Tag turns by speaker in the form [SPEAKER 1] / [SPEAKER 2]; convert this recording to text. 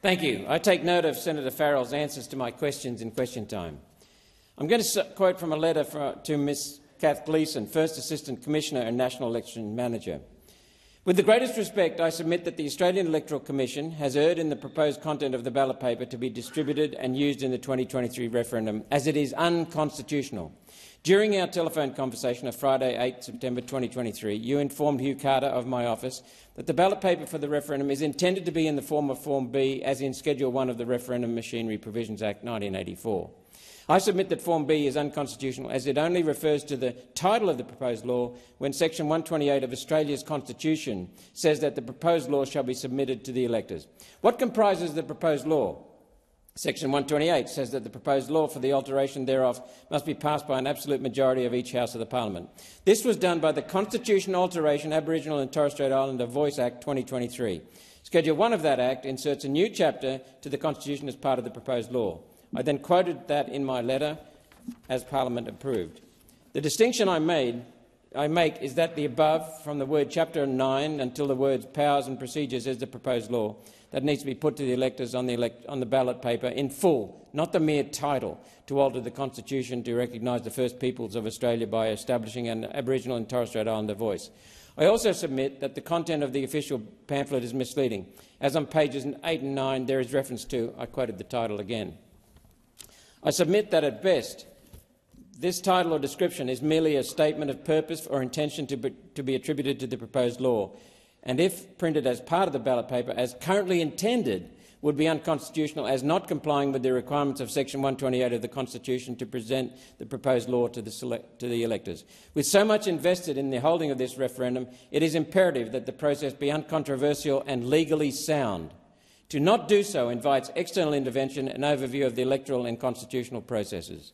[SPEAKER 1] Thank you. I take note of Senator Farrell's answers to my questions in question time. I'm going to quote from a letter to Ms Kath Gleeson, First Assistant Commissioner and National Election Manager. With the greatest respect, I submit that the Australian Electoral Commission has erred in the proposed content of the ballot paper to be distributed and used in the 2023 referendum, as it is unconstitutional. During our telephone conversation of Friday, 8 September 2023, you informed Hugh Carter of my office that the ballot paper for the referendum is intended to be in the form of Form B, as in Schedule 1 of the Referendum Machinery Provisions Act 1984. I submit that Form B is unconstitutional, as it only refers to the title of the proposed law when Section 128 of Australia's Constitution says that the proposed law shall be submitted to the electors. What comprises the proposed law? Section 128 says that the proposed law for the alteration thereof must be passed by an absolute majority of each House of the Parliament. This was done by the Constitution Alteration Aboriginal and Torres Strait Islander Voice Act 2023. Schedule 1 of that Act inserts a new chapter to the Constitution as part of the proposed law. I then quoted that in my letter as Parliament approved. The distinction I make is that the above, from the word Chapter 9 until the words powers and procedures, is the proposed law that needs to be put to the electors on the ballot paper in full, not the mere title, to alter the Constitution to recognise the First Peoples of Australia by establishing an Aboriginal and Torres Strait Islander voice. I also submit that the content of the official pamphlet is misleading, as on pages 8 and 9 there is reference to, I quoted the title again. I submit that at best this title or description is merely a statement of purpose or intention to be attributed to the proposed law, and if printed as part of the ballot paper as currently intended, would be unconstitutional as not complying with the requirements of Section 128 of the Constitution to present the proposed law to the electors. With so much invested in the holding of this referendum, it is imperative that the process be uncontroversial and legally sound. To not do so invites external intervention and overview of the electoral and constitutional processes.